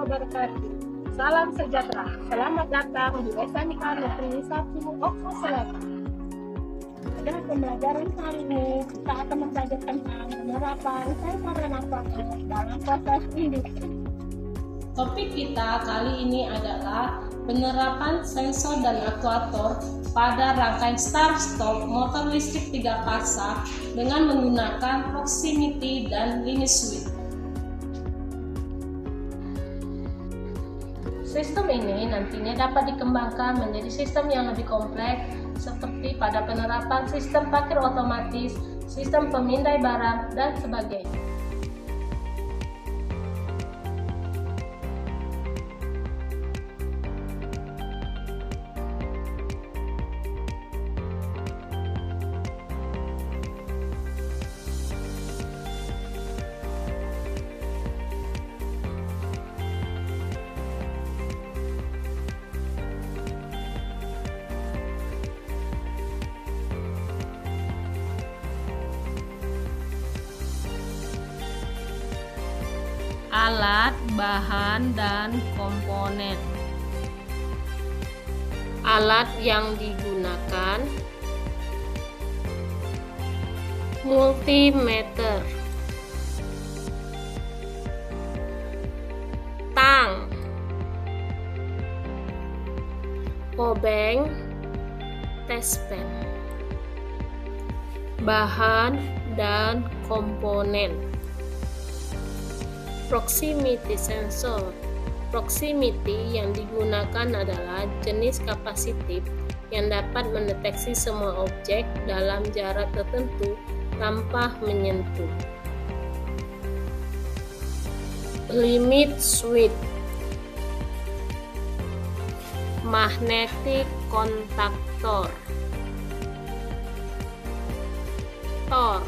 wabarakatuh. Salam sejahtera. Selamat datang di SMK Negeri 1 Oku Selatan. Pada pembelajaran kali ini, kita akan belajar tentang penerapan sensor dan aquator dalam proses industri. Topik kita kali ini adalah penerapan sensor dan aktuator pada rangkaian start-stop motor listrik 3 fasa dengan menggunakan proximity dan limit switch. Sistem ini nantinya dapat dikembangkan menjadi sistem yang lebih kompleks seperti pada penerapan sistem parkir otomatis, sistem pemindai barang, dan sebagainya. Alat, bahan, dan komponen. Alat yang digunakan: multimeter, tang, obeng, tespen. Bahan dan komponen: proximity sensor. Proximity yang digunakan adalah jenis kapasitif yang dapat mendeteksi semua objek dalam jarak tertentu tanpa menyentuh. Limit switch. Magnetic kontaktor. Tor.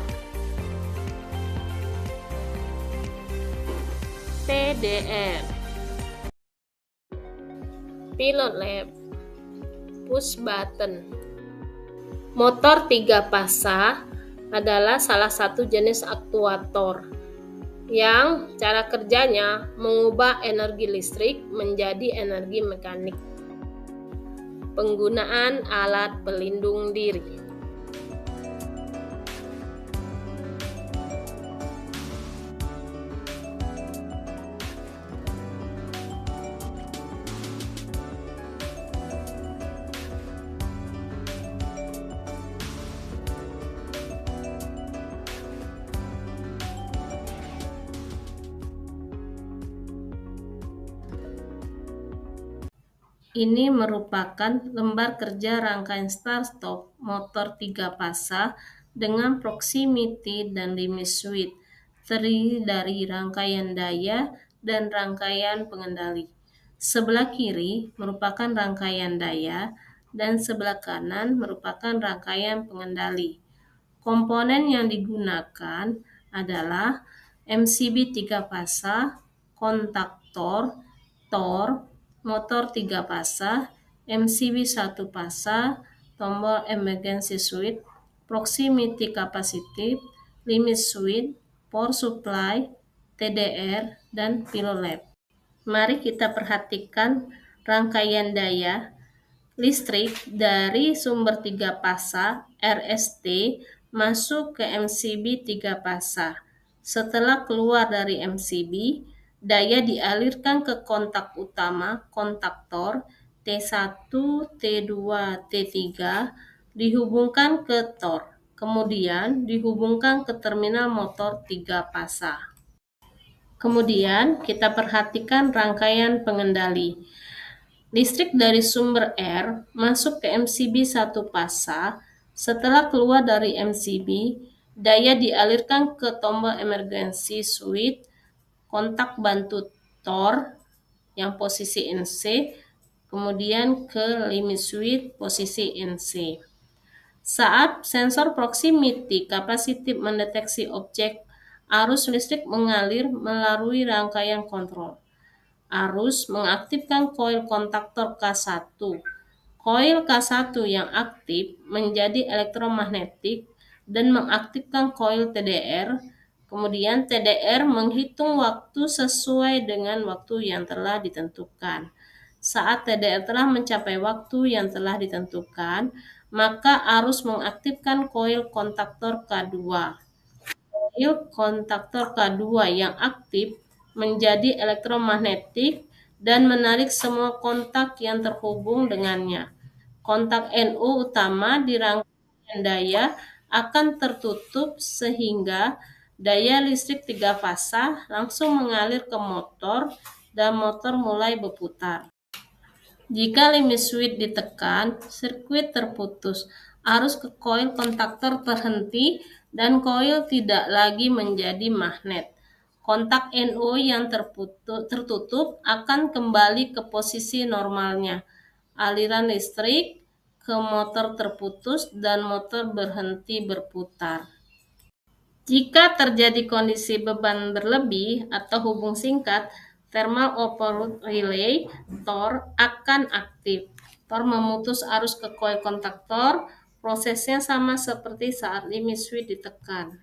TDR. Pilot lamp. Push button. Motor 3 fasa adalah salah satu jenis aktuator yang cara kerjanya mengubah energi listrik menjadi energi mekanik. Penggunaan alat pelindung diri. Ini merupakan lembar kerja rangkaian start-stop motor 3 fasa dengan proximity dan limit switch, terdiri dari rangkaian daya dan rangkaian pengendali. Sebelah kiri merupakan rangkaian daya dan sebelah kanan merupakan rangkaian pengendali. Komponen yang digunakan adalah MCB 3 fasa, kontaktor, tor, motor 3 fasa, MCB 1 fasa, tombol emergency switch, proximity capacitive, limit switch, power supply, TDR, dan pilot lamp. Mari kita perhatikan rangkaian daya listrik dari sumber 3 fasa RST masuk ke MCB 3 fasa. Setelah keluar dari MCB, daya dialirkan ke kontak utama kontaktor T1, T2, T3, dihubungkan ke tor, kemudian dihubungkan ke terminal motor 3 fasa. Kemudian kita perhatikan rangkaian pengendali. Listrik dari sumber R masuk ke MCB 1 fasa. Setelah keluar dari MCB, daya dialirkan ke tombol emergency switch, kontak bantu tor yang posisi NC, kemudian ke limit switch posisi NC. Saat sensor proximity capacitive mendeteksi objek, arus listrik mengalir melalui rangkaian kontrol. Arus mengaktifkan koil kontaktor K1. Koil K1 yang aktif menjadi elektromagnetik dan mengaktifkan koil TDR, Kemudian TDR menghitung waktu sesuai dengan waktu yang telah ditentukan. Saat TDR telah mencapai waktu yang telah ditentukan, maka arus mengaktifkan koil kontaktor K2. Koil kontaktor K2 yang aktif menjadi elektromagnetik dan menarik semua kontak yang terhubung dengannya. Kontak NO utama di rangkaian daya akan tertutup sehingga daya listrik 3 fasa langsung mengalir ke motor dan motor mulai berputar. Jika limit switch ditekan, sirkuit terputus, arus ke koil kontaktor terhenti, dan koil tidak lagi menjadi magnet. Kontak NO yang tertutup akan kembali ke posisi normalnya. Aliran listrik ke motor terputus dan motor berhenti berputar. Jika terjadi kondisi beban berlebih atau hubung singkat, thermal overload relay (TOR) akan aktif. TOR memutus arus ke koil kontaktor. Prosesnya sama seperti saat limit switch ditekan.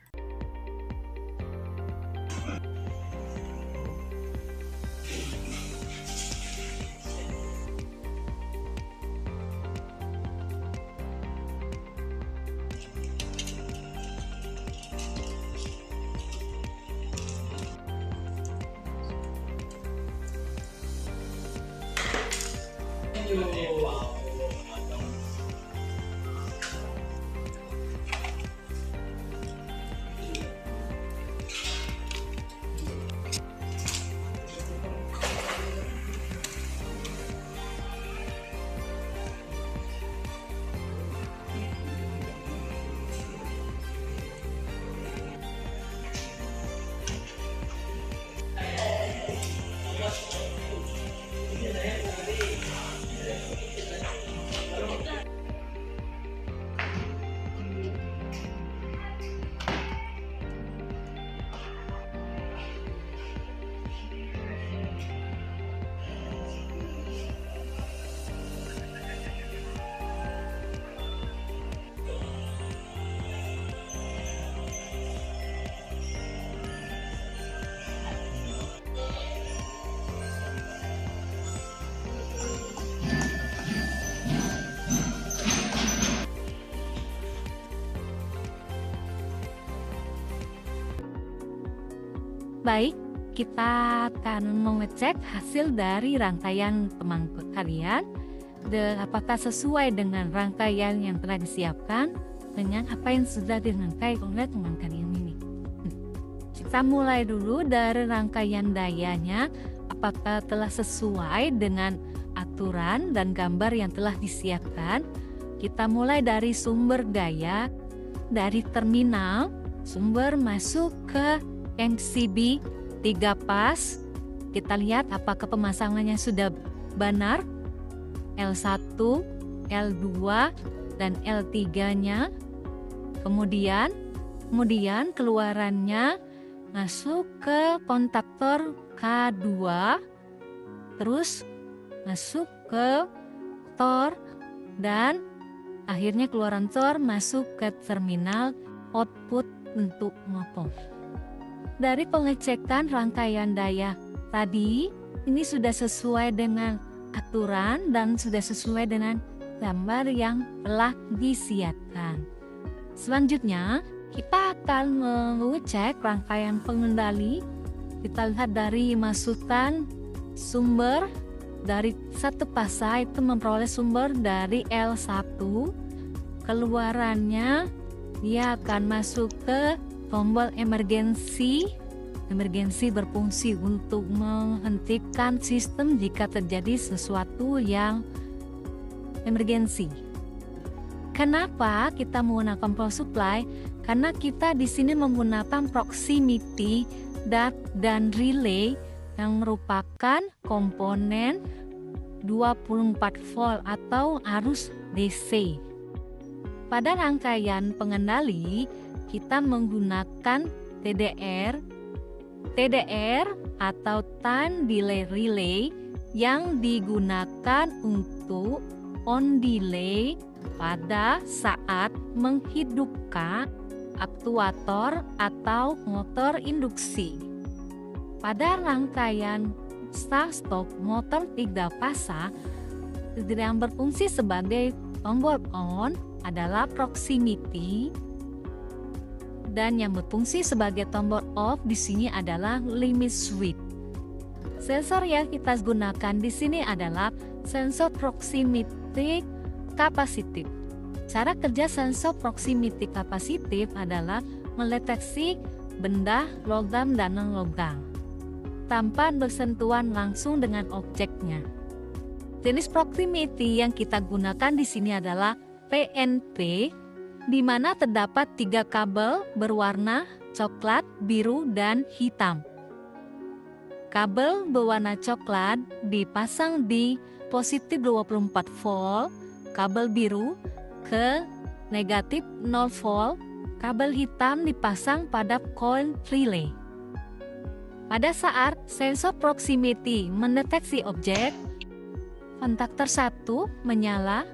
Baik, kita akan mengecek hasil dari rangkaian pemangkut harian, apakah sesuai dengan rangkaian yang telah disiapkan dengan apa yang sudah dirangkai oleh teman kalian ini. Kita mulai dulu dari rangkaian dayanya, apakah telah sesuai dengan aturan dan gambar yang telah disiapkan. Kita mulai dari sumber daya, dari terminal, sumber masuk ke MCB 3 pas. Kita lihat apakah pemasangannya sudah benar, L1, L2, dan L3-nya. Kemudian keluarannya masuk ke kontaktor K2, terus masuk ke TOR, dan akhirnya keluaran TOR masuk ke terminal output untuk motor. Dari pengecekan rangkaian daya tadi, ini sudah sesuai dengan aturan dan sudah sesuai dengan gambar yang telah disiapkan. Selanjutnya, kita akan mengecek rangkaian pengendali. Kita lihat dari masukan sumber dari satu fasa itu memperoleh sumber dari L1. Keluarannya dia akan masuk ke tombol emergensi berfungsi untuk menghentikan sistem jika terjadi sesuatu yang emergensi. Kenapa kita menggunakan power supply? Karena kita di sini menggunakan proximity dan relay yang merupakan komponen 24 volt atau arus DC. Pada rangkaian pengendali, kita menggunakan TDR atau time delay relay yang digunakan untuk on delay pada saat menghidupkan aktuator atau motor induksi. Pada rangkaian start-stop motor 3 fasa, yang berfungsi sebagai tombol on adalah proximity, dan yang berfungsi sebagai tombol off di sini adalah limit switch. Sensor yang kita gunakan di sini adalah sensor proximity capacitive. Cara kerja sensor proximity capacitive adalah mendeteksi benda logam dan non-logam tanpa bersentuhan langsung dengan objeknya. Jenis proximity yang kita gunakan di sini adalah PNP, di mana terdapat 3 kabel berwarna coklat, biru, dan hitam. Kabel berwarna coklat dipasang di positif 24 volt, kabel biru ke negatif 0 volt, kabel hitam dipasang pada coil relay. Pada saat sensor proximity mendeteksi objek, kontaktor 1 menyala,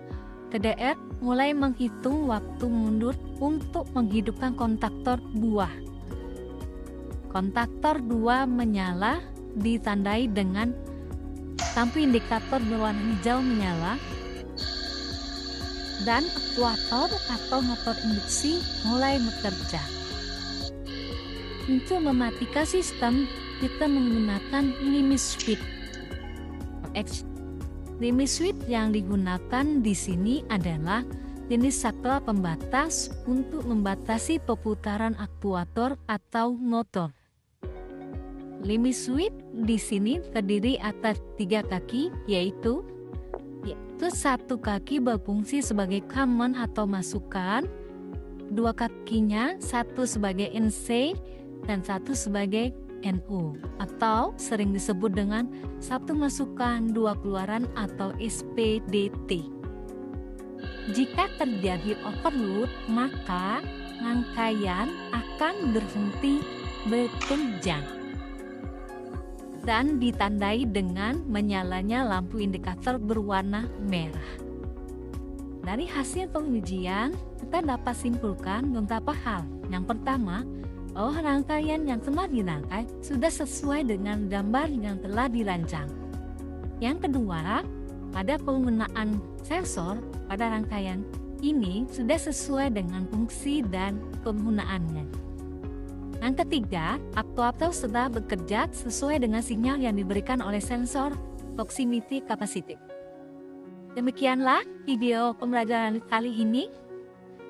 TDR mulai menghitung waktu mundur untuk menghidupkan kontaktor 2. Kontaktor 2 menyala ditandai dengan lampu indikator berwarna hijau menyala, dan aktuator atau motor induksi mulai bekerja. Untuk mematikan sistem, kita menggunakan limit switch. Limit switch yang digunakan di sini adalah jenis saklar pembatas untuk membatasi perputaran aktuator atau motor. Limit switch di sini terdiri atas 3 kaki, yaitu satu kaki berfungsi sebagai common atau masukan, 2 kakinya, satu sebagai NC dan satu sebagai NO, atau sering disebut dengan satu masukan 2 keluaran atau SPDT. Jika terjadi overload, maka rangkaian akan berhenti bekerja dan ditandai dengan menyalanya lampu indikator berwarna merah. Dari hasil pengujian, kita dapat simpulkan beberapa hal. Yang pertama, bahwa rangkaian yang telah dirangkai sudah sesuai dengan gambar yang telah dirancang. Yang kedua, pada penggunaan sensor pada rangkaian ini sudah sesuai dengan fungsi dan penggunaannya. Yang ketiga, aktuator sudah bekerja sesuai dengan sinyal yang diberikan oleh sensor proximity capacitive. Demikianlah video pembelajaran kali ini.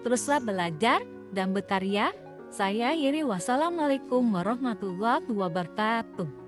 Teruslah belajar dan berkarya. Saya Yeri, wassalamualaikum warahmatullahi wabarakatuh.